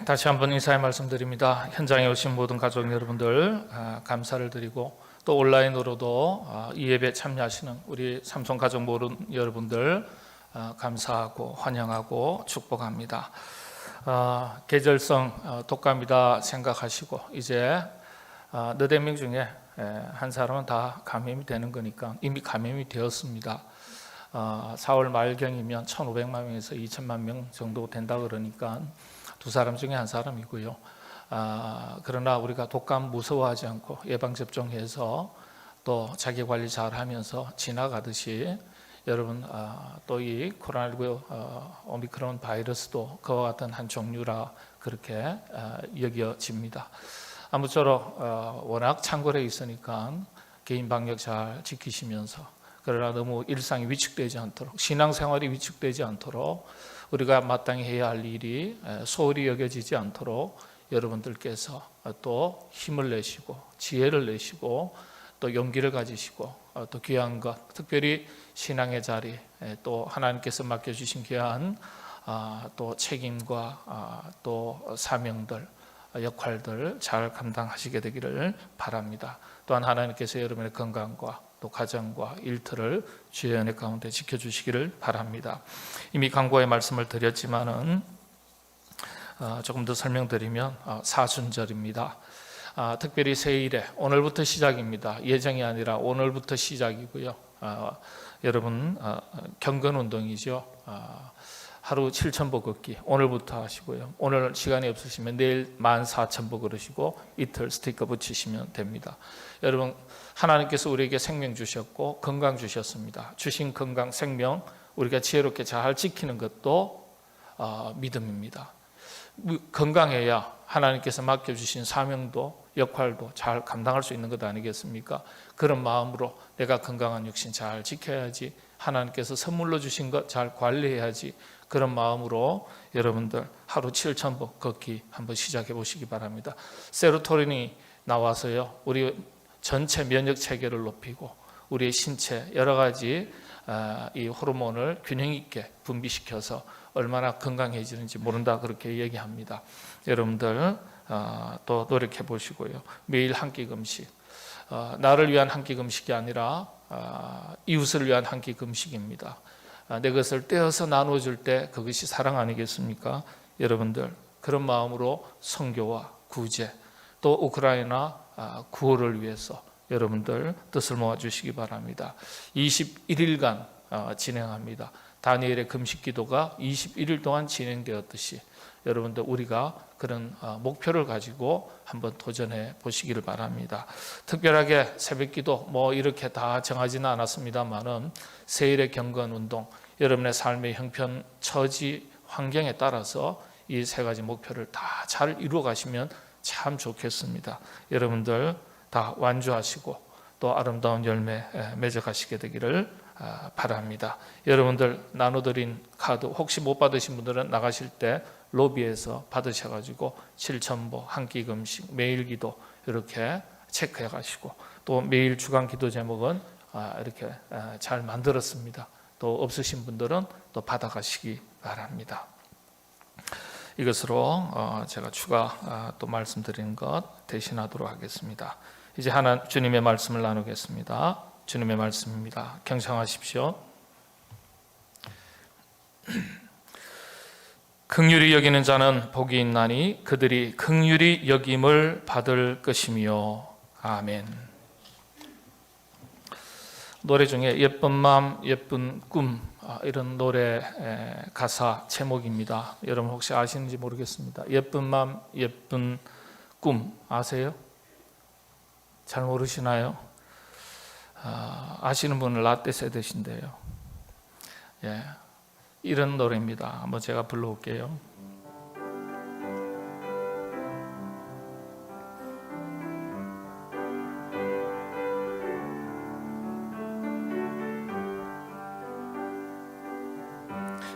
다시 한번 인사의 말씀드립니다. 현장에 오신 모든 가족 여러분들 감사를 드리고, 또 온라인으로도 이 예배에 참여하시는 우리 삼성 가족 모든 여러분들 감사하고 환영하고 축복합니다. 계절성 독감이다 생각하시고, 이제 너댓 명 중에 한 사람은 다 감염이 되는 거니까 이미 감염이 되었습니다. 4월 말경이면 1,500만 명에서 2천만 명 정도 된다 그러니까 두 사람 중에 한 사람이고요. 그러나 우리가 독감 무서워하지 않고 예방접종해서 또 자기관리 잘 하면서 지나가듯이, 여러분 또 이 코로나19 오미크론 바이러스도 그와 같은 한 종류라 그렇게 여겨집니다. 아무쪼록 워낙 창궐해 있으니까 개인 방역 잘 지키시면서, 그러나 너무 일상이 위축되지 않도록, 신앙생활이 위축되지 않도록, 우리가 마땅히 해야 할 일이 소홀히 여겨지지 않도록 여러분들께서 또 힘을 내시고 지혜를 내시고 또 용기를 가지시고 또 귀한 것, 특별히 신앙의 자리, 또 하나님께서 맡겨주신 귀한 또 책임과 또 사명들, 역할들 잘 감당하시게 되기를 바랍니다. 또한 하나님께서 여러분의 건강과 또 가정과 일터를 주의 은혜 가운데 지켜주시기를 바랍니다. 이미 강구의 말씀을 드렸지만은 조금 더 설명드리면 사순절입니다. 특별히 새일에 오늘부터 시작입니다. 예정이 아니라 오늘부터 시작이고요. 여러분 경건운동이죠. 하루 7,000보 걷기 오늘부터 하시고요. 오늘 시간이 없으시면 내일 14,000보 걸으시고 이틀 스티커 붙이시면 됩니다. 여러분, 하나님께서 우리에게 생명 주셨고 건강 주셨습니다. 주신 건강, 생명 우리가 지혜롭게 잘 지키는 것도 믿음입니다. 건강해야 하나님께서 맡겨주신 사명도 역할도 잘 감당할 수 있는 것 아니겠습니까? 그런 마음으로 내가 건강한 육신 잘 지켜야지, 하나님께서 선물로 주신 것 잘 관리해야지, 그런 마음으로 여러분들 하루 7,000보 걷기 한번 시작해 보시기 바랍니다. 세로토닌이 나와서요, 우리 전체 면역 체계를 높이고 우리의 신체 여러 가지 이 호르몬을 균형 있게 분비시켜서 얼마나 건강해지는지 모른다 그렇게 얘기합니다. 여러분들 또 노력해 보시고요. 매일 한 끼 금식, 나를 위한 한 끼 금식이 아니라 이웃을 위한 한 끼 금식입니다. 내 것을 떼어서 나눠줄 때 그것이 사랑 아니겠습니까? 여러분들 그런 마음으로 선교와 구제, 또 우크라이나 구호를 위해서 여러분들 뜻을 모아주시기 바랍니다. 21일간 진행합니다. 다니엘의 금식 기도가 21일 동안 진행되었듯이 여러분들 우리가 그런 목표를 가지고 한번 도전해 보시기를 바랍니다. 특별하게 새벽 기도 뭐 이렇게 다 정하지는 않았습니다만은 세일의 경건 운동, 여러분의 삶의 형편, 처지, 환경에 따라서 이 세 가지 목표를 다 잘 이루어 가시면 참 좋겠습니다. 여러분들 다 완주하시고 또 아름다운 열매 맺어 가시게 되기를 바랍니다. 여러분들 나눠드린 카드 혹시 못 받으신 분들은 나가실 때 로비에서 받으셔가지고 7,000보 한 끼 금식, 매일 기도 이렇게 체크해 가시고, 또 매일 주간 기도 제목은 이렇게 잘 만들었습니다. 또 없으신 분들은 또 받아가시기 바랍니다. 이것으로 제가 추가 또 말씀드리는 것 대신하도록 하겠습니다. 이제 주님의 말씀을 나누겠습니다. 주님의 말씀입니다. 경청하십시오. 긍휼히 여기는 자는 복이 있나니 그들이 긍휼히 여김을 받을 것이며. 아멘. 노래 중에 예쁜 마음 예쁜 꿈, 이런 노래 가사 제목입니다. 여러분 혹시 아시는지 모르겠습니다. 예쁜 마음 예쁜 꿈 아세요? 잘 모르시나요? 아시는 분은 라떼 세대신데요. 예, 이런 노래입니다. 한번 제가 불러올게요.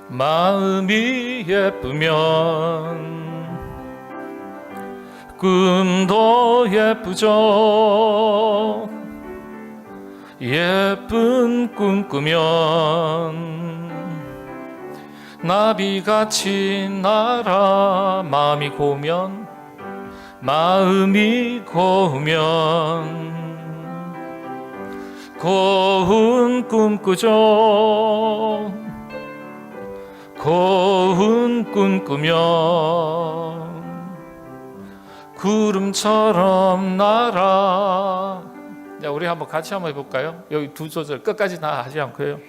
마음이 예쁘면 꿈도 예쁘죠. 예쁜 꿈 꾸면 나비같이 날아 마음이 고우면 고운 꿈 꾸죠. 고운 꿈 꾸며 구름처럼 날아. 우리 한번 같이 한번 해볼까요? 여기 두 소절 끝까지 다 하지 않고요.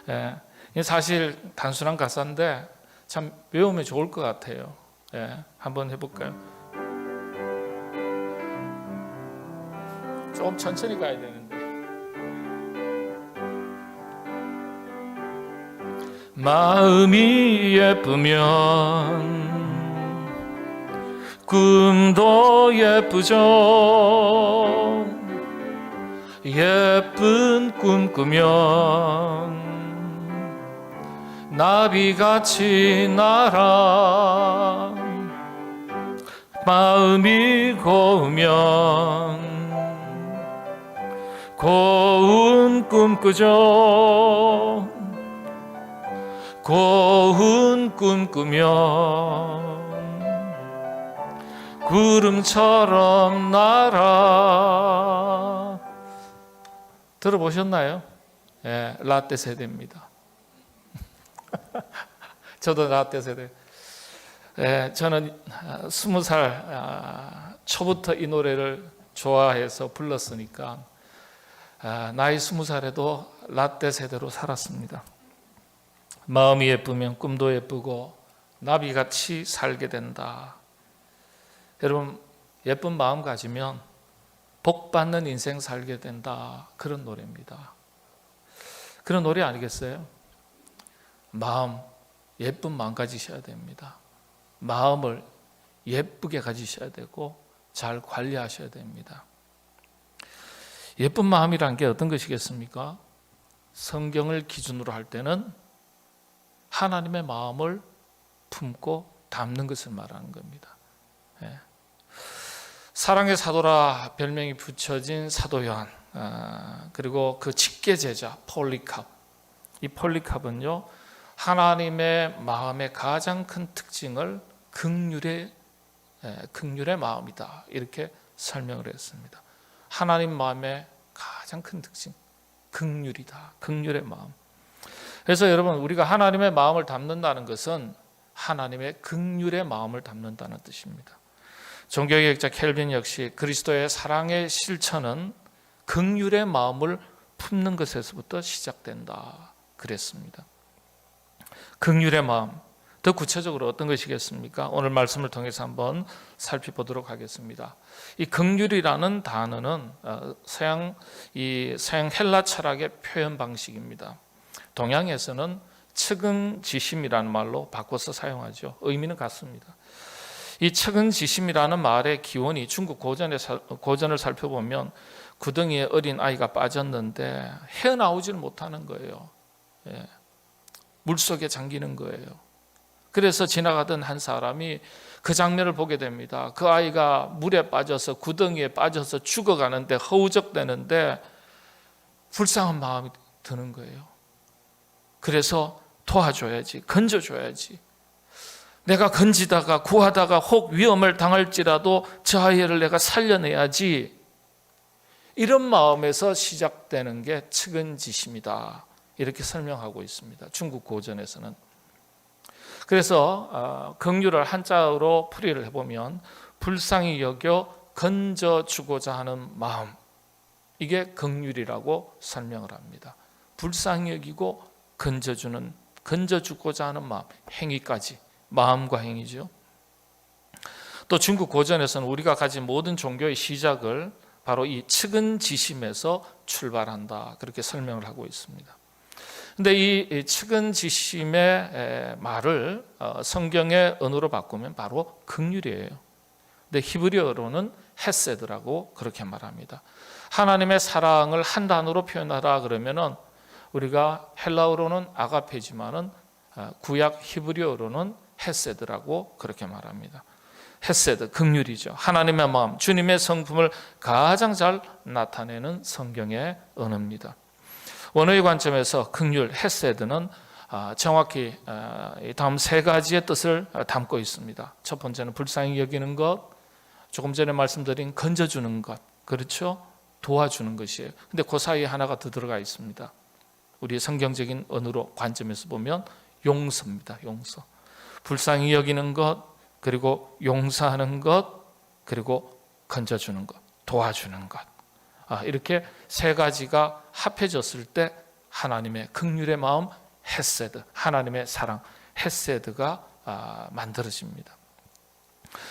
예. 사실 단순한 가사인데 참 외우면 좋을 것 같아요. 예. 한번 해볼까요? 좀 천천히 가야 되는데. 마음이 예쁘면 꿈도 예쁘죠. 예쁜 꿈 꾸면 나비같이 날아 마음이 고우면 고운 꿈 꾸죠. 고운 꿈 꾸며 구름처럼 날아. 들어보셨나요? 예, 라떼 세대입니다. 저도 라떼 세대. 예, 저는 20살 초부터 이 노래를 좋아해서 불렀으니까 나이 20살에도 라떼 세대로 살았습니다. 마음이 예쁘면 꿈도 예쁘고 나비같이 살게 된다. 여러분, 예쁜 마음 가지면 복 받는 인생 살게 된다. 그런 노래입니다. 그런 노래 아니겠어요? 마음, 예쁜 마음 가지셔야 됩니다. 마음을 예쁘게 가지셔야 되고 잘 관리하셔야 됩니다. 예쁜 마음이란 게 어떤 것이겠습니까? 성경을 기준으로 할 때는 하나님의 마음을 품고 담는 것을 말하는 겁니다. 예. 사랑의 사도라 별명이 붙여진 사도 요한, 그리고 그 직계 제자 폴리캅. 이 폴리캅은요, 하나님의 마음의 가장 큰 특징을 긍휼의 마음이다, 이렇게 설명을 했습니다. 하나님 마음의 가장 큰 특징, 긍휼이다. 긍휼의 마음. 그래서 여러분, 우리가 하나님의 마음을 담는다는 것은 하나님의 긍휼의 마음을 담는다는 뜻입니다. 종교개혁자 켈빈 역시 그리스도의 사랑의 실천은 긍휼의 마음을 품는 것에서부터 시작된다 그랬습니다. 긍휼의 마음, 더 구체적으로 어떤 것이겠습니까? 오늘 말씀을 통해서 한번 살펴보도록 하겠습니다. 이 긍휼이라는 단어는 서양 헬라 철학의 표현 방식입니다. 동양에서는 측은지심이라는 말로 바꿔서 사용하죠. 의미는 같습니다. 이 측은지심이라는 말의 기원이 중국 고전을 살펴보면 구덩이에 어린 아이가 빠졌는데 헤어나오질 못하는 거예요. 예. 물속에 잠기는 거예요. 그래서 지나가던 한 사람이 그 장면을 보게 됩니다. 그 아이가 물에 빠져서 구덩이에 빠져서 죽어가는데 허우적대는데 불쌍한 마음이 드는 거예요. 그래서 도와줘야지, 건져줘야지. 내가 건지다가 구하다가 혹 위험을 당할지라도 저 아이를 내가 살려내야지. 이런 마음에서 시작되는 게 측은지심이다, 이렇게 설명하고 있습니다. 중국 고전에서는. 그래서 긍휼을 한자어로 풀이를 해보면 불쌍히 여겨 건져주고자 하는 마음, 이게 긍휼이라고 설명을 합니다. 불쌍히 여기고 건져주고자 하는 마음, 행위까지, 마음과 행위죠. 또 중국 고전에서는 우리가 가진 모든 종교의 시작을 바로 이 측은지심에서 출발한다, 그렇게 설명을 하고 있습니다. 근데 이 측은지심의 말을 성경의 언어로 바꾸면 바로 긍휼이에요. 근데 히브리어로는 헤세드라고 그렇게 말합니다. 하나님의 사랑을 한 단어로 표현하라 그러면은 우리가 헬라어로는 아가페지만은 구약 히브리어로는 헤세드라고 그렇게 말합니다. 헤세드, 긍휼이죠. 하나님의 마음, 주님의 성품을 가장 잘 나타내는 성경의 언어입니다. 원어의 관점에서 긍휼, 헤세드는 정확히 다음 세 가지의 뜻을 담고 있습니다. 첫 번째는 불쌍히 여기는 것, 조금 전에 말씀드린 건져주는 것, 그렇죠? 도와주는 것이에요. 근데 그 사이에 하나가 더 들어가 있습니다. 우리 성경적인 언어로 관점에서 보면 용서입니다. 용서. 불쌍히 여기는 것, 그리고 용서하는 것, 그리고 건져주는 것, 도와주는 것. 이렇게 세 가지가 합해졌을 때 하나님의 긍휼의 마음, 헤세드, 하나님의 사랑, 헤세드가 만들어집니다.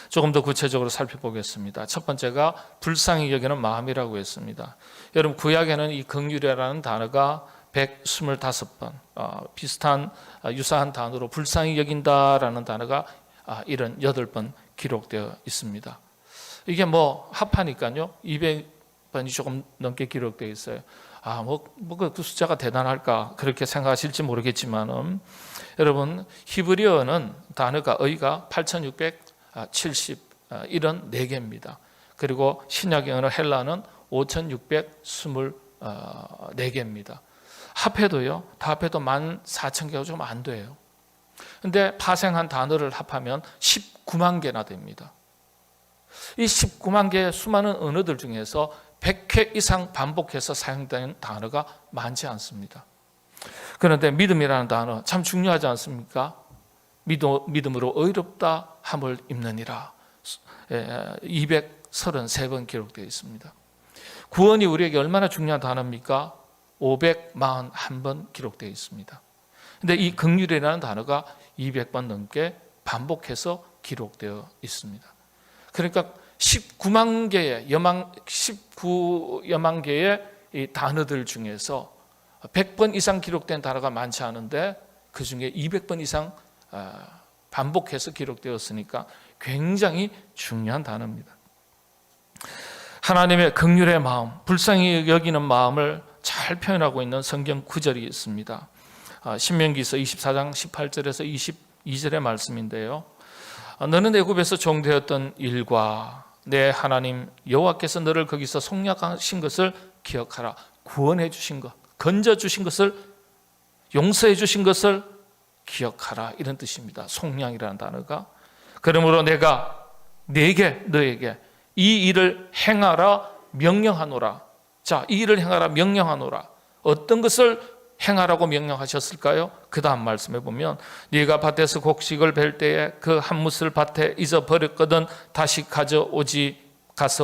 조금 더 구체적으로 살펴보겠습니다. 첫 번째가 불쌍히 여기는 마음이라고 했습니다. 여러분, 구약에는 이 긍휼이라는 단어가 125번, 비슷한 유사한 단어로 불쌍히 여긴다라는 단어가 78번 기록되어 있습니다. 이게 합하니까요 200번이 조금 넘게 기록되어 있어요. 그 숫자가 대단할까 그렇게 생각하실지 모르겠지만은, 여러분, 히브리어는 단어가 의가 8670 이런 4개입니다. 그리고 신약의 언어 헬라는 5624개입니다. 합해도요, 다 합해도 14,000개가 좀 안 돼요. 근데 파생한 단어를 합하면 19만 개나 됩니다. 이 19만 개의 수많은 언어들 중에서 100회 이상 반복해서 사용되는 단어가 많지 않습니다. 그런데 믿음이라는 단어 참 중요하지 않습니까? 믿음으로 의롭다 함을 입느니라 233번 기록되어 있습니다. 구원이 우리에게 얼마나 중요한 단어입니까? 541번 기록되어 있습니다. 근데 이 긍휼이라는 단어가 200번 넘게 반복해서 기록되어 있습니다. 그러니까 19만 개의 이 단어들 중에서 100번 이상 기록된 단어가 많지 않은데 그 중에 200번 이상 반복해서 기록되었으니까 굉장히 중요한 단어입니다. 하나님의 긍휼의 마음, 불쌍히 여기는 마음을 잘 표현하고 있는 성경 구절이 있습니다. 신명기서 24장 18절에서 22절의 말씀인데요. 너는 애굽에서 종되었던 일과 내 하나님 여호와께서 너를 거기서 속량하신 것을 기억하라. 구원해 주신 것, 건져 주신 것을, 용서해 주신 것을 기억하라, 이런 뜻입니다. 속량이라는 단어가. 그러므로 내가 너에게 이 일을 행하라 명령하노라. 자, 이 일을 행하라 명령하노라. 어떤 것을 행하라고 명령하셨을까요? 그 다음 말씀에 보면 네가 밭에서 곡식을 벨 때에 그 한 뭇을 밭에 잊어버렸거든 다시 가서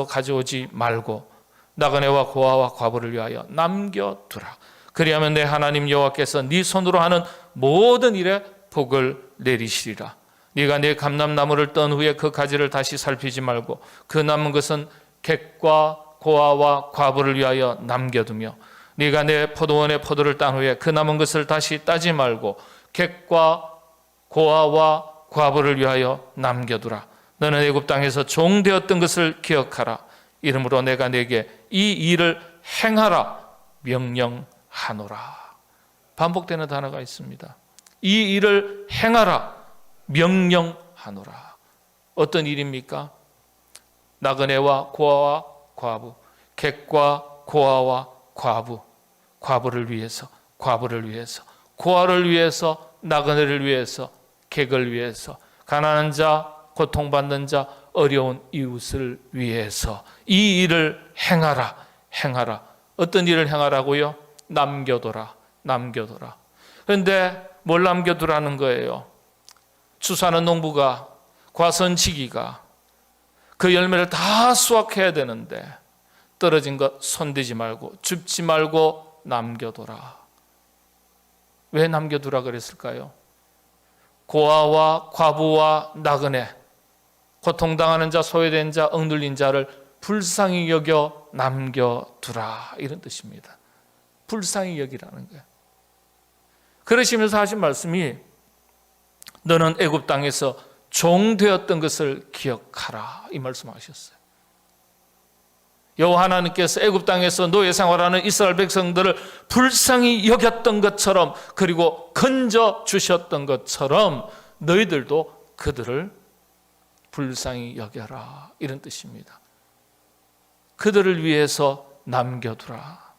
가져오지 말고 나그네와 고아와 과부를 위하여 남겨두라. 그리하면 내 하나님 여호와께서 네 손으로 하는 모든 일에 복을 내리시리라. 네가 네 감람나무를 떤 후에 그 가지를 다시 살피지 말고 그 남은 것은 객과 고아와 과부를 위하여 남겨두며 네가 내 포도원의 포도를 딴 후에 그 남은 것을 다시 따지 말고 객과 고아와 과부를 위하여 남겨두라. 너는 애굽 땅에서 종되었던 것을 기억하라. 이러므로 내가 네게 이 일을 행하라 명령하노라. 반복되는 단어가 있습니다. 이 일을 행하라 명령하노라. 어떤 일입니까? 나그네와 고아와 과부, 객과 고아와 과부를 위해서, 과부를 위해서, 고아를 위해서, 나그네를 위해서, 객을 위해서, 가난한 자, 고통받는 자, 어려운 이웃을 위해서 이 일을 행하라. 어떤 일을 행하라고요? 남겨둬라. 그런데 뭘 남겨두라는 거예요? 추수하는 농부가, 과선치기가 그 열매를 다 수확해야 되는데 떨어진 것 손대지 말고, 줍지 말고 남겨둬라. 왜 남겨두라 그랬을까요? 고아와 과부와 나그네, 고통당하는 자, 소외된 자, 억눌린 자를 불쌍히 여겨 남겨두라, 이런 뜻입니다. 불쌍히 여기라는 거예요. 그러시면서 하신 말씀이 너는 애굽 땅에서 종되었던 것을 기억하라, 이 말씀하셨어요. 여호와 하나님께서 애굽 땅에서 노예 생활하는 이스라엘 백성들을 불쌍히 여겼던 것처럼, 그리고 건져 주셨던 것처럼 너희들도 그들을 불쌍히 여겨라, 이런 뜻입니다. 그들을 위해서 남겨두라.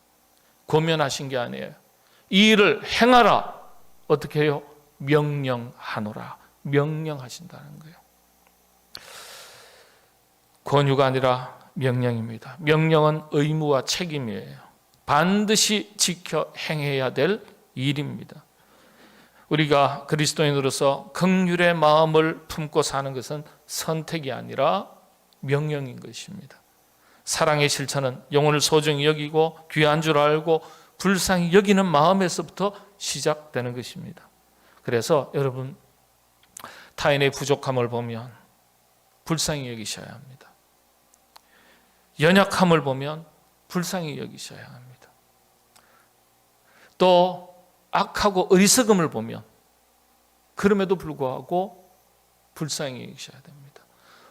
고면하신 게 아니에요. 이 일을 행하라 어떻게 해요? 명령하노라. 명령하신다는 거예요. 권유가 아니라 명령입니다. 명령은 의무와 책임이에요. 반드시 지켜 행해야 될 일입니다. 우리가 그리스도인으로서 긍휼의 마음을 품고 사는 것은 선택이 아니라 명령인 것입니다. 사랑의 실천은 영혼을 소중히 여기고 귀한 줄 알고 불쌍히 여기는 마음에서부터 시작되는 것입니다. 그래서 여러분, 타인의 부족함을 보면 불쌍히 여기셔야 합니다. 연약함을 보면 불쌍히 여기셔야 합니다. 또 악하고 어리석음을 보면 그럼에도 불구하고 불쌍히 여기셔야 됩니다.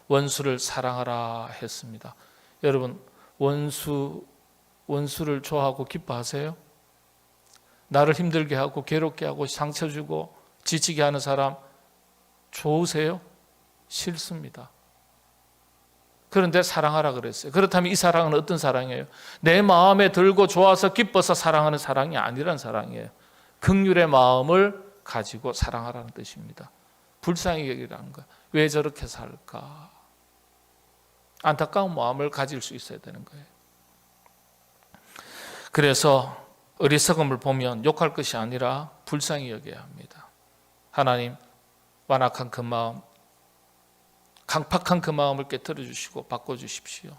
원수를 사랑하라 했습니다. 여러분, 원수를 좋아하고 기뻐하세요? 나를 힘들게 하고 괴롭게 하고 상처 주고 지치게 하는 사람 좋으세요? 싫습니다. 그런데 사랑하라 그랬어요. 그렇다면 이 사랑은 어떤 사랑이에요? 내 마음에 들고 좋아서 기뻐서 사랑하는 사랑이 아니란 사랑이에요. 긍휼의 마음을 가지고 사랑하라는 뜻입니다. 불쌍히 여기라는 거예요. 왜 저렇게 살까? 안타까운 마음을 가질 수 있어야 되는 거예요. 그래서 어리석음을 보면 욕할 것이 아니라 불쌍히 여겨야 합니다. 하나님, 완악한 그 마음, 강팍한 그 마음을 깨트려 주시고 바꿔주십시오.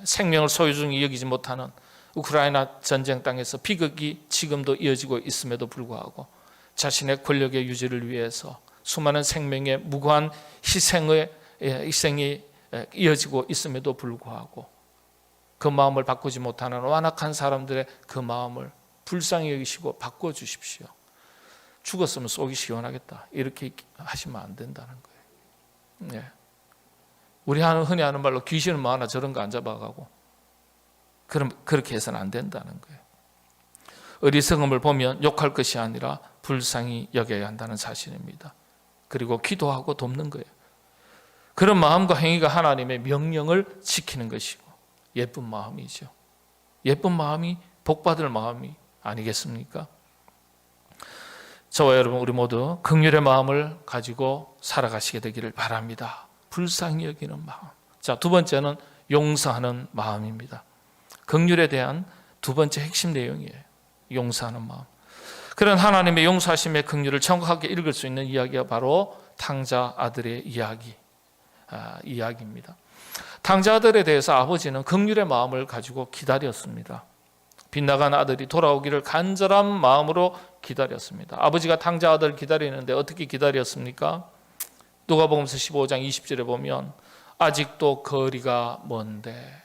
생명을 소유중히 여기지 못하는 우크라이나 전쟁 땅에서 비극이 지금도 이어지고 있음에도 불구하고 자신의 권력의 유지를 위해서 수많은 생명의 무고한 희생이 이어지고 있음에도 불구하고 그 마음을 바꾸지 못하는 완악한 사람들의 그 마음을 불쌍히 여기시고 바꿔주십시오. 죽었으면 속이 시원하겠다, 이렇게 하시면 안 된다는 거예요. 우리 흔히 하는 말로 귀신은 많아 저런 거 안 잡아가고, 그럼 그렇게 해서는 안 된다는 거예요. 어리석음을 보면 욕할 것이 아니라 불쌍히 여겨야 한다는 사실입니다. 그리고 기도하고 돕는 거예요. 그런 마음과 행위가 하나님의 명령을 지키는 것이고 예쁜 마음이죠. 예쁜 마음이 복받을 마음이 아니겠습니까? 저와 여러분, 우리 모두 긍휼의 마음을 가지고 살아가시게 되기를 바랍니다. 불쌍히 여기는 마음. 자, 두 번째는 용서하는 마음입니다. 긍휼에 대한 두 번째 핵심 내용이에요. 용서하는 마음. 그런 하나님의 용서하심의 긍휼을 정확하게 읽을 수 있는 이야기가 바로 탕자 아들의 이야기입니다. 탕자 아들에 대해서 아버지는 긍휼의 마음을 가지고 기다렸습니다. 빗나간 아들이 돌아오기를 간절한 마음으로 기다렸습니다. 아버지가 탕자 아들을 기다리는데 어떻게 기다렸습니까? 누가복음서 15장 20절에 보면 아직도 거리가 먼데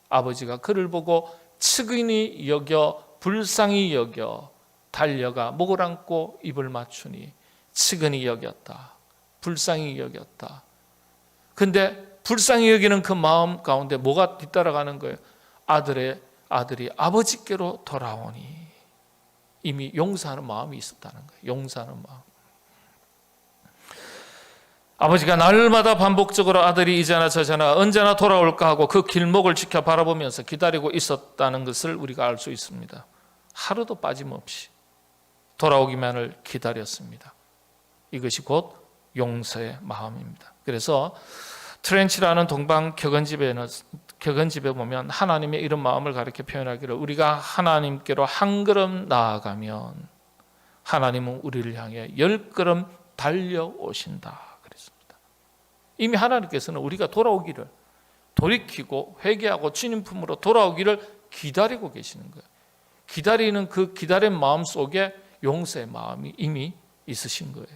아버지가 그를 보고 측은히 여겨 불쌍히 여겨 달려가 목을 안고 입을 맞추니 측은히 여겼다. 불쌍히 여겼다. 근데 불쌍히 여기는 그 마음 가운데 뭐가 뒤따라가는 거예요? 아들이 아버지께로 돌아오니. 이미 용서하는 마음이 있었다는 거예요. 용서하는 마음. 아버지가 날마다 반복적으로 아들이 이제나 저제나 언제나 돌아올까 하고 그 길목을 지켜 바라보면서 기다리고 있었다는 것을 우리가 알 수 있습니다. 하루도 빠짐없이 돌아오기만을 기다렸습니다. 이것이 곧 용서의 마음입니다. 그래서 트렌치라는 동방 격언집에 보면 하나님의 이런 마음을 가리켜 표현하기를 우리가 하나님께로 한 걸음 나아가면 하나님은 우리를 향해 10걸음 달려오신다 그랬습니다. 이미 하나님께서는 우리가 돌아오기를, 돌이키고 회개하고 주님 품으로 돌아오기를 기다리고 계시는 거예요. 기다리는 그 기다린 마음 속에 용서의 마음이 이미 있으신 거예요.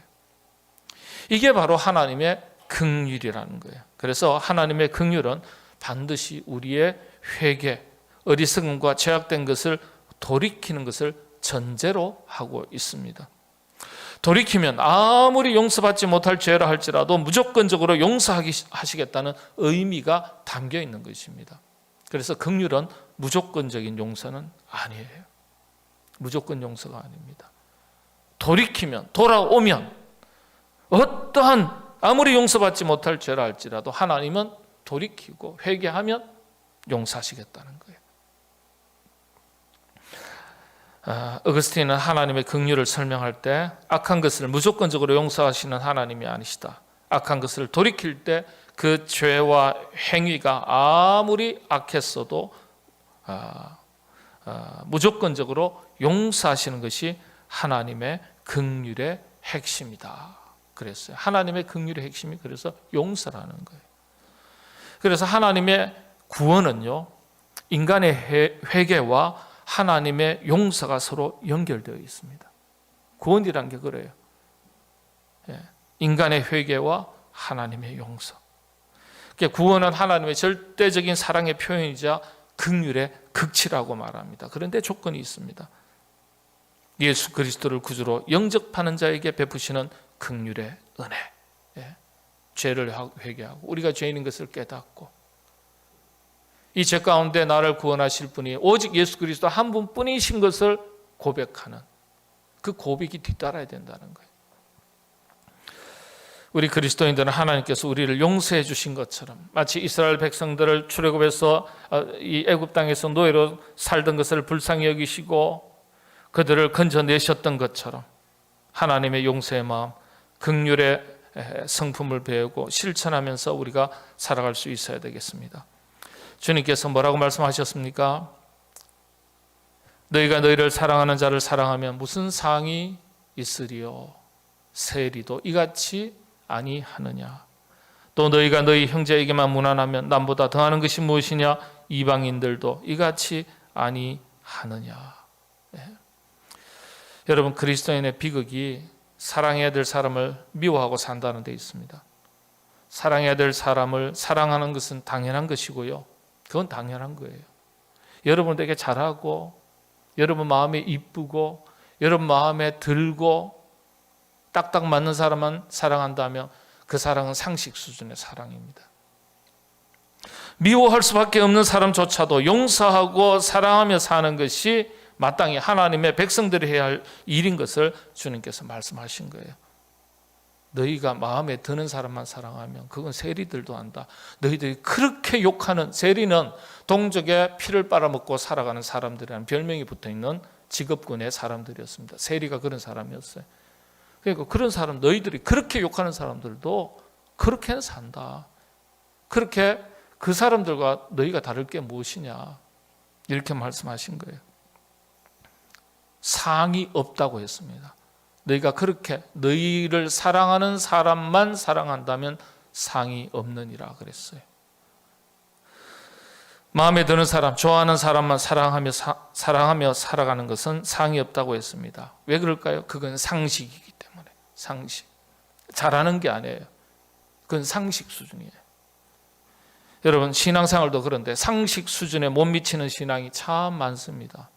이게 바로 하나님의 긍휼이라는 거예요. 그래서 하나님의 긍휼은 반드시 우리의 회개, 어리석음과 죄악된 것을 돌이키는 것을 전제로 하고 있습니다. 돌이키면 아무리 용서받지 못할 죄라 할지라도 무조건적으로 용서하시겠다는 의미가 담겨 있는 것입니다. 그래서 긍휼은 무조건적인 용서는 아니에요. 무조건 용서가 아닙니다. 돌이키면, 돌아오면 어떠한 아무리 용서받지 못할 죄라 할지라도 하나님은 돌이키고 회개하면 용서하시겠다는 거예요. 어거스틴은 하나님의 긍휼을 설명할 때 악한 것을 무조건적으로 용서하시는 하나님이 아니시다. 악한 것을 돌이킬 때 그 죄와 행위가 아무리 악했어도 무조건적으로 용서하시는 것이 하나님의 긍휼의 핵심이다. 그랬어요. 하나님의 긍휼의 핵심이 그래서 용서라는 거예요. 그래서 하나님의 구원은요, 인간의 회개와 하나님의 용서가 서로 연결되어 있습니다. 구원이란 게 그래요. 인간의 회개와 하나님의 용서. 구원은 하나님의 절대적인 사랑의 표현이자 긍휼의 극치라고 말합니다. 그런데 조건이 있습니다. 예수 그리스도를 구주로 영접하는 자에게 베푸시는 긍휼의 은혜. 죄를 회개하고 우리가 죄인인 것을 깨닫고 이 죄 가운데 나를 구원하실 분이 오직 예수 그리스도 한 분뿐이신 것을 고백하는 그 고백이 뒤따라야 된다는 거예요. 우리 그리스도인들은 하나님께서 우리를 용서해 주신 것처럼 마치 이스라엘 백성들을 출애굽해서 이 애굽 땅에서 노예로 살던 것을 불쌍히 여기시고 그들을 건져내셨던 것처럼 하나님의 용서의 마음, 긍휼의 성품을 배우고 실천하면서 우리가 살아갈 수 있어야 되겠습니다. 주님께서 뭐라고 말씀하셨습니까? 너희가 너희를 사랑하는 자를 사랑하면 무슨 상이 있으리요? 세리도 이같이 아니하느냐? 또 너희가 너희 형제에게만 무난하면 남보다 더하는 것이 무엇이냐? 이방인들도 이같이 아니하느냐? 여러분, 그리스도인의 비극이 사랑해야 될 사람을 미워하고 산다는 데 있습니다. 사랑해야 될 사람을 사랑하는 것은 당연한 것이고요. 그건 당연한 거예요. 여러분에게 잘하고 여러분 마음에 이쁘고 여러분 마음에 들고 딱딱 맞는 사람만 사랑한다면 그 사랑은 상식 수준의 사랑입니다. 미워할 수밖에 없는 사람조차도 용서하고 사랑하며 사는 것이 마땅히 하나님의 백성들이 해야 할 일인 것을 주님께서 말씀하신 거예요. 너희가 마음에 드는 사람만 사랑하면 그건 세리들도 안다. 너희들이 그렇게 욕하는, 세리는 동족의 피를 빨아먹고 살아가는 사람들이라는 별명이 붙어있는 직업군의 사람들이었습니다. 세리가 그런 사람이었어요. 그러니까 그런 사람, 너희들이 그렇게 욕하는 사람들도 그렇게는 산다. 그렇게 그 사람들과 너희가 다를 게 무엇이냐, 이렇게 말씀하신 거예요. 상이 없다고 했습니다. 너희가 그렇게 너희를 사랑하는 사람만 사랑한다면 상이 없느니라 그랬어요. 마음에 드는 사람, 좋아하는 사람만 사랑하며 살아가는 것은 상이 없다고 했습니다. 왜 그럴까요? 그건 상식이기 때문에. 상식. 잘하는 게 아니에요. 그건 상식 수준이에요. 여러분, 신앙생활도 그런데 상식 수준에 못 미치는 신앙이 참 많습니다.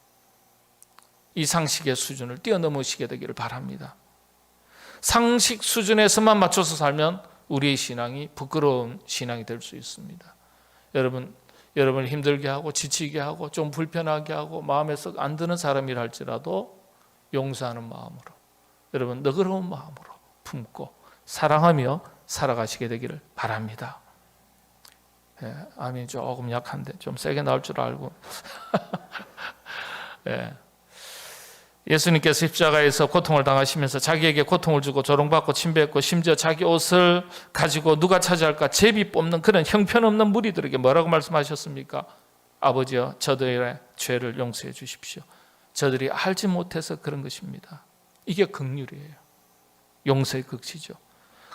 이 상식의 수준을 뛰어넘으시게 되기를 바랍니다. 상식 수준에서만 맞춰서 살면 우리의 신앙이 부끄러운 신앙이 될 수 있습니다. 여러분을 힘들게 하고 지치게 하고 좀 불편하게 하고 마음에 썩 안 드는 사람이라 할지라도 용서하는 마음으로, 여러분 너그러운 마음으로 품고 사랑하며 살아가시게 되기를 바랍니다. 아멘. 조금 약한데 좀 세게 나올 줄 알고. 예수님께서 십자가에서 고통을 당하시면서 자기에게 고통을 주고 조롱받고 침뱉고 심지어 자기 옷을 가지고 누가 차지할까 제비 뽑는 그런 형편없는 무리들에게 뭐라고 말씀하셨습니까? 아버지여, 저들의 죄를 용서해 주십시오. 저들이 알지 못해서 그런 것입니다. 이게 긍휼이에요. 용서의 극치죠.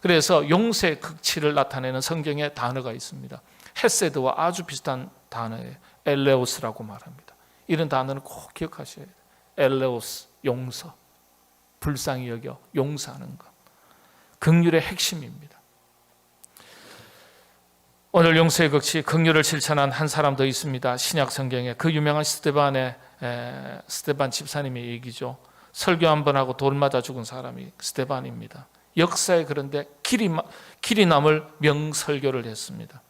그래서 용서의 극치를 나타내는 성경의 단어가 있습니다. 헤세드와 아주 비슷한 단어예요. 엘레오스라고 말합니다. 이런 단어는 꼭 기억하셔야 돼요. 엘레오스, 용서, 불쌍히 여겨 용서하는 것, 긍휼의 핵심입니다. 오늘 용서의 극치, 긍휼을 실천한 한 사람 더 있습니다. 신약 성경에 그 유명한 스데반 집사님의 얘기죠. 설교 한 번 하고 돌 맞아 죽은 사람이 스데반입니다. 역사에 그런데 길이 남을 명설교를 했습니다.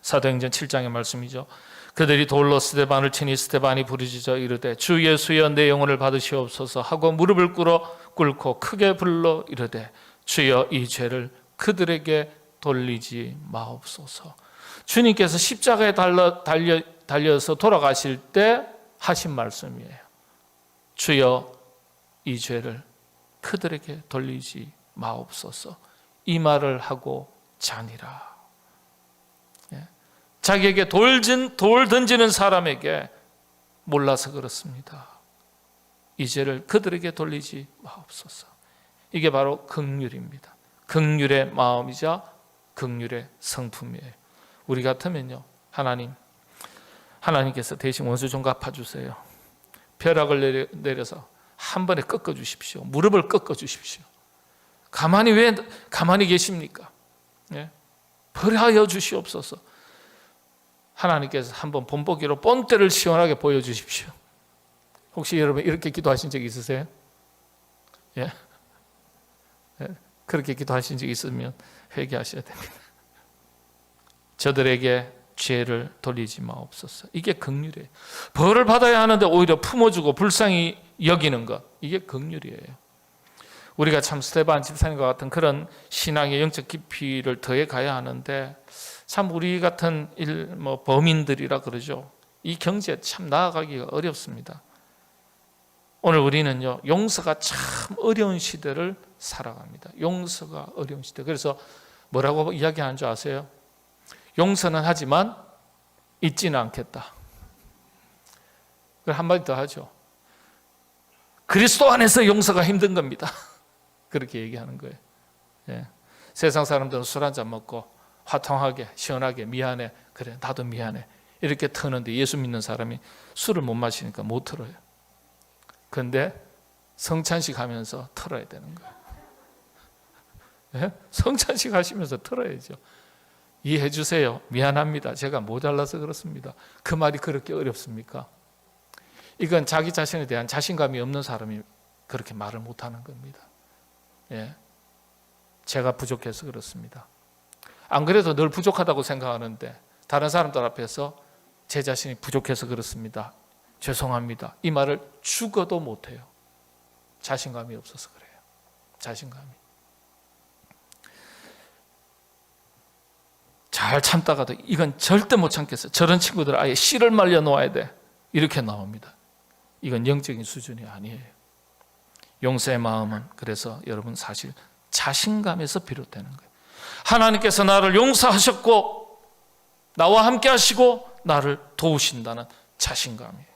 사도행전 7장의 말씀이죠. 그들이 돌로 스데반을 치니 스데반이 부르짖어 이르되 주 예수여 내 영혼을 받으시옵소서 하고 무릎을 꿇고 크게 불러 이르되 주여 이 죄를 그들에게 돌리지 마옵소서. 주님께서 십자가에 달려서 돌아가실 때 하신 말씀이에요. 주여 이 죄를 그들에게 돌리지 마옵소서. 이 말을 하고 자니라. 자기에게 돌 던지는 사람에게 몰라서 그렇습니다. 이 죄를 그들에게 돌리지 마옵소서. 이게 바로 긍휼입니다. 긍휼의 마음이자 긍휼의 성품이에요. 우리 같으면요, 하나님께서 대신 원수 좀 갚아주세요. 벼락을 내려서 한 번에 꺾어주십시오. 무릎을 꺾어주십시오. 왜 가만히 계십니까? 벌하여 주시옵소서. 하나님께서 한번 본보기로 본때를 시원하게 보여주십시오. 혹시 여러분 이렇게 기도하신 적 있으세요? 예? 그렇게 기도하신 적 있으면 회개하셔야 됩니다. 저들에게 죄를 돌리지 마옵소서. 이게 긍휼이에요. 벌을 받아야 하는데 오히려 품어주고 불쌍히 여기는 것, 이게 긍휼이에요. 우리가 참 스테반 집사님과 같은 그런 신앙의 영적 깊이를 더해 가야 하는데, 참 우리 같은 범인들이라 그러죠. 이 경지에 참 나아가기가 어렵습니다. 오늘 우리는요, 용서가 참 어려운 시대를 살아갑니다. 용서가 어려운 시대. 그래서 뭐라고 이야기하는 줄 아세요? 용서는 하지만 잊지는 않겠다. 한마디 더 하죠. 그리스도 안에서 용서가 힘든 겁니다. 그렇게 얘기하는 거예요. 예. 세상 사람들은 술 한잔 먹고 화통하게 시원하게 미안해, 그래 나도 미안해 이렇게 터는데, 예수 믿는 사람이 술을 못 마시니까 못 틀어요. 그런데 성찬식 하면서 틀어야 되는 거예요. 예? 성찬식 하시면서 틀어야죠. 이해해 주세요. 미안합니다. 제가 모자라서 그렇습니다. 그 말이 그렇게 어렵습니까? 이건 자기 자신에 대한 자신감이 없는 사람이 그렇게 말을 못하는 겁니다. 예. 제가 부족해서 그렇습니다. 안 그래도 늘 부족하다고 생각하는데 다른 사람들 앞에서 제 자신이 부족해서 그렇습니다. 죄송합니다. 이 말을 죽어도 못해요. 자신감이 없어서 그래요. 자신감이. 잘 참다가도 이건 절대 못 참겠어요. 저런 친구들 아예 씨를 말려 놓아야 돼. 이렇게 나옵니다. 이건 영적인 수준이 아니에요. 용서의 마음은 그래서 여러분 사실 자신감에서 비롯되는 거예요. 하나님께서 나를 용서하셨고 나와 함께 하시고 나를 도우신다는 자신감이에요.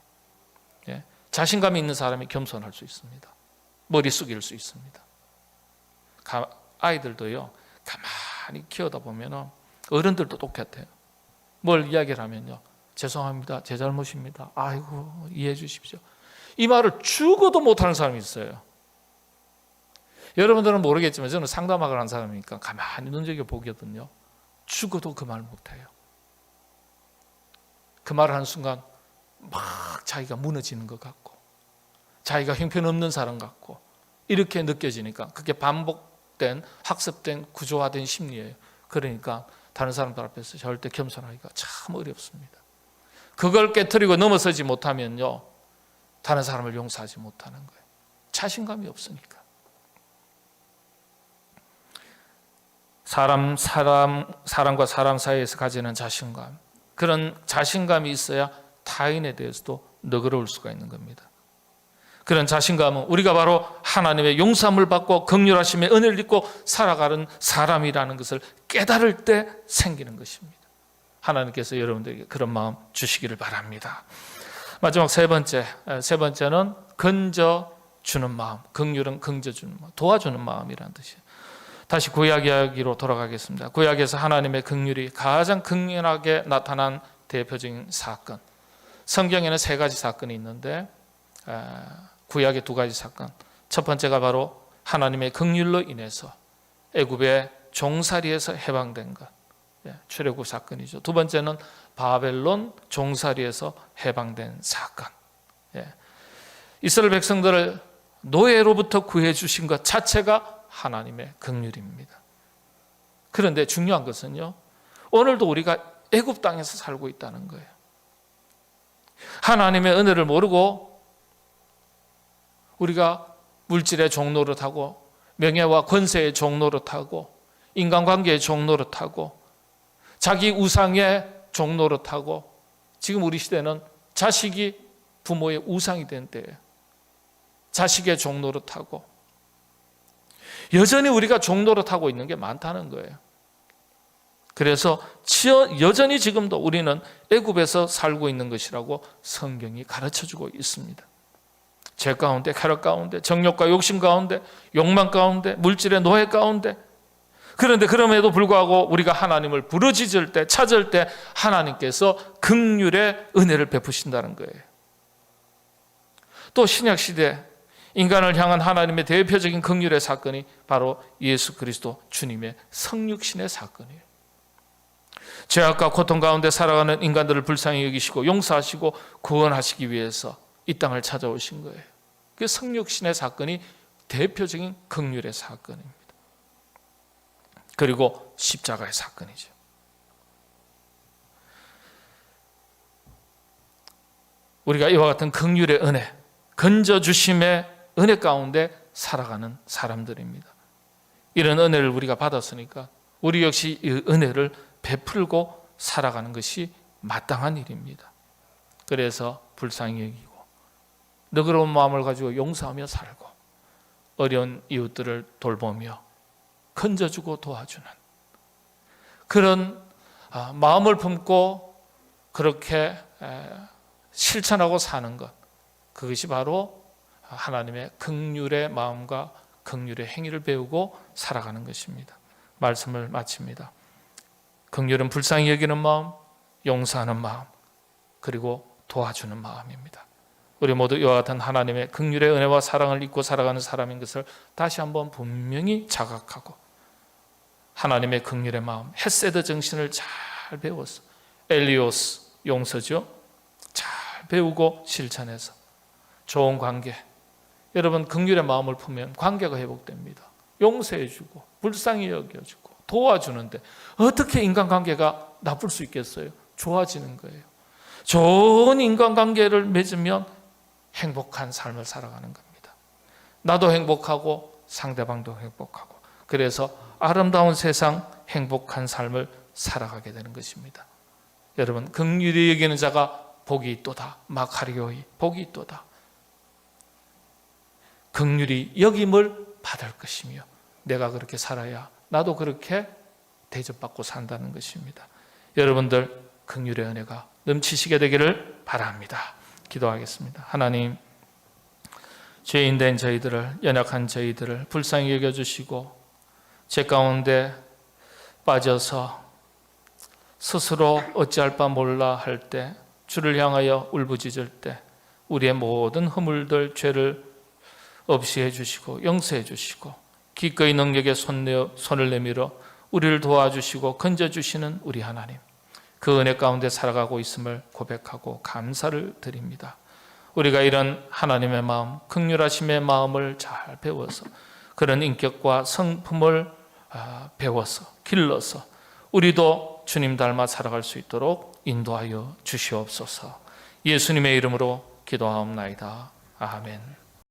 예? 자신감이 있는 사람이 겸손할 수 있습니다. 머리 숙일 수 있습니다. 아이들도요, 가만히 키우다 보면 어른들도 똑같아요. 뭘 이야기를 하면요, 죄송합니다, 제 잘못입니다, 아이고 이해해 주십시오, 이 말을 죽어도 못하는 사람이 있어요. 여러분들은 모르겠지만 저는 상담학을 한 사람이니까 가만히 눈여겨보거든요. 죽어도 그 말 못해요. 그 말을 하는 순간 막 자기가 무너지는 것 같고 자기가 형편없는 사람 같고 이렇게 느껴지니까, 그게 반복된 학습된 구조화된 심리예요. 그러니까 다른 사람들 앞에서 절대 겸손하기가 참 어렵습니다. 그걸 깨트리고 넘어서지 못하면요, 다른 사람을 용서하지 못하는 거예요. 자신감이 없으니까. 사람과 사람 사이에서 가지는 자신감, 그런 자신감이 있어야 타인에 대해서도 너그러울 수가 있는 겁니다. 그런 자신감은 우리가 바로 하나님의 용서함을 받고 긍휼하심의 은혜를 입고 살아가는 사람이라는 것을 깨달을 때 생기는 것입니다. 하나님께서 여러분들에게 그런 마음 주시기를 바랍니다. 마지막 세 번째는 건져주는 마음. 긍휼은 건져주는 마음, 도와주는 마음이라는 뜻이에요. 다시 구약 이야기로 돌아가겠습니다. 구약에서 하나님의 긍휼이 가장 극렬하게 나타난 대표적인 사건, 성경에는 세 가지 사건이 있는데 구약의 두 가지 사건, 첫 번째가 바로 하나님의 긍휼로 인해서 애굽의 종살이에서 해방된 것, 출애굽 사건이죠. 두 번째는 바벨론 종살이에서 해방된 사건. 이스라엘 백성들을 노예로부터 구해 주신 것 자체가 하나님의 긍휼입니다. 그런데 중요한 것은요, 오늘도 우리가 애굽 땅에서 살고 있다는 거예요. 하나님의 은혜를 모르고 우리가 물질의 종노릇하고 명예와 권세의 종노릇하고 인간관계의 종노릇하고 자기 우상의 종노릇하고, 지금 우리 시대는 자식이 부모의 우상이 된 때예요. 자식의 종노릇하고 여전히 우리가 종노릇하고 있는 게 많다는 거예요. 그래서 여전히 지금도 우리는 애굽에서 살고 있는 것이라고 성경이 가르쳐주고 있습니다. 죄 가운데, 쾌락 가운데, 정욕과 욕심 가운데, 욕망 가운데, 물질의 노예 가운데. 그런데 그럼에도 불구하고 우리가 하나님을 부르짖을 때, 찾을 때 하나님께서 긍휼의 은혜를 베푸신다는 거예요. 또 신약시대 인간을 향한 하나님의 대표적인 긍휼의 사건이 바로 예수 그리스도 주님의 성육신의 사건이에요. 죄악과 고통 가운데 살아가는 인간들을 불쌍히 여기시고 용서하시고 구원하시기 위해서 이 땅을 찾아오신 거예요. 그 성육신의 사건이 대표적인 긍휼의 사건입니다. 그리고 십자가의 사건이죠. 우리가 이와 같은 긍휼의 은혜, 건져주심의 은혜 가운데 살아가는 사람들입니다. 이런 은혜를 우리가 받았으니까 우리 역시 이 은혜를 베풀고 살아가는 것이 마땅한 일입니다. 그래서 불쌍히 여기고 너그러운 마음을 가지고 용서하며 살고 어려운 이웃들을 돌보며 건져주고 도와주는 그런 마음을 품고 그렇게 실천하고 사는 것, 그것이 바로 하나님의 긍휼의 마음과 긍휼의 행위를 배우고 살아가는 것입니다. 말씀을 마칩니다. 긍휼은 불쌍히 여기는 마음, 용서하는 마음, 그리고 도와주는 마음입니다. 우리 모두 이와 같은 하나님의 긍휼의 은혜와 사랑을 잊고 살아가는 사람인 것을 다시 한번 분명히 자각하고 하나님의 긍휼의 마음, 헤세드 정신을 잘 배워서 엘리오스 용서죠. 잘 배우고 실천해서 좋은 관계, 여러분 긍휼의 마음을 품으면 관계가 회복됩니다. 용서해주고 불쌍히 여겨주고 도와주는데 어떻게 인간관계가 나쁠 수 있겠어요? 좋아지는 거예요. 좋은 인간관계를 맺으면 행복한 삶을 살아가는 겁니다. 나도 행복하고 상대방도 행복하고, 그래서 아름다운 세상, 행복한 삶을 살아가게 되는 것입니다. 여러분, 긍휼히 여기는 자가 복이 있도다. 마카리오이, 복이 있도다. 긍휼히 여김을 받을 것이며 내가 그렇게 살아야 나도 그렇게 대접받고 산다는 것입니다. 여러분들 긍휼의 은혜가 넘치시게 되기를 바랍니다. 기도하겠습니다. 하나님, 죄인된 저희들을, 연약한 저희들을 불쌍히 여겨주시고 죄 가운데 빠져서 스스로 어찌할 바 몰라 할 때, 주를 향하여 울부짖을 때 우리의 모든 허물들, 죄를 없이 해주시고 용서해 주시고 기꺼이 능력에 손을 내밀어 우리를 도와주시고 건져주시는 우리 하나님, 그 은혜 가운데 살아가고 있음을 고백하고 감사를 드립니다. 우리가 이런 하나님의 마음, 긍휼하심의 마음을 잘 배워서 그런 인격과 성품을 배워서 길러서 우리도 주님 닮아 살아갈 수 있도록 인도하여 주시옵소서. 예수님의 이름으로 기도하옵나이다. 아멘.